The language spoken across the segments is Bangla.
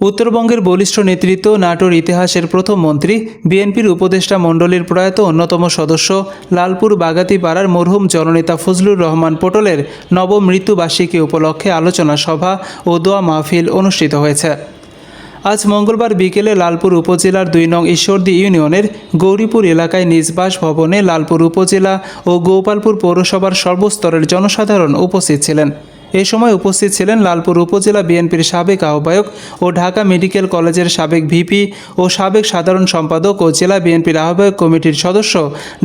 উত্তরবঙ্গের বলিষ্ঠ নেতৃত্ব, নাটোর ইতিহাসের প্রথম মন্ত্রী, বিএনপির উপদেষ্টা মণ্ডলীর প্রয়াত অন্যতম সদস্য লালপুর বাগাতিপাড়ার মরহুম জননেতা ফজলুর রহমান পটলের নবম মৃত্যুবার্ষিকী উপলক্ষে আলোচনা সভা ও দোয়া মাহফিল অনুষ্ঠিত হয়েছে। আজ মঙ্গলবার বিকেলে লালপুর উপজেলার ২ নং ঈশ্বরদী ইউনিয়নের গৌরীপুর এলাকায় নিজ বাসভবনে লালপুর উপজেলা ও গোপালপুর পৌরসভার সর্বস্তরের জনসাধারণ উপস্থিত ছিলেন। এ সময় উপস্থিত ছিলেন লালপুর উপজেলা বিএনপির সাবেক আহ্বায়ক ও ঢাকা মেডিকেল কলেজের সাবেক ভিপি ও সাবেক সাধারণ সম্পাদক ও জেলা বিএনপির আহ্বায়ক কমিটির সদস্য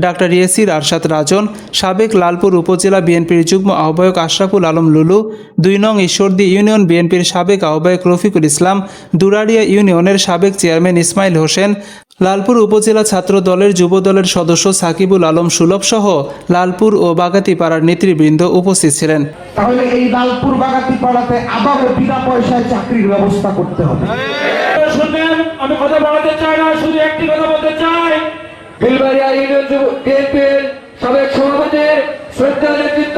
ডাক্তার ইয়াসির আরশাদ রাজন, সাবেক লালপুর উপজেলা বিএনপির যুগ্ম আহ্বায়ক আশরাফুল আলম লুলু, ২ নং ঈশ্বরদী ইউনিয়ন বিএনপির সাবেক আহ্বায়ক রফিকুল ইসলাম, দুরাড়িয়া ইউনিয়নের সাবেক চেয়ারম্যান ইসমাইল হোসেন, লালপুর উপজেলা ছাত্র দলের যুব দলের সদস্য সাকিবুল আলম সুলভ সহ লালপুর ও বাগাতিপাড়ার নেতৃবৃন্দ উপস্থিত ছিলেন। তাহলে এই লালপুর বাগাতিপাড়াতে আবারও বিনা পয়সায় চাকরির ব্যবস্থা করতে হবে। শুনবেন, আমি কথা বলতে চাই না, শুধু একটি কথা বলতে চাই। বিলবাড়িয়া ইউনিয়ন বিএনপির সাবেক সভাপতির শ্রদ্ধা নেতৃত্ব।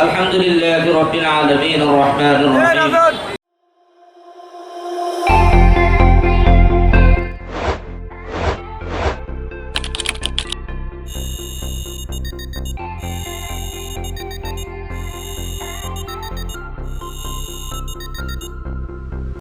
আলহামদুলিল্লাহি রাব্বিল আলামিন আর রহমানির রহিম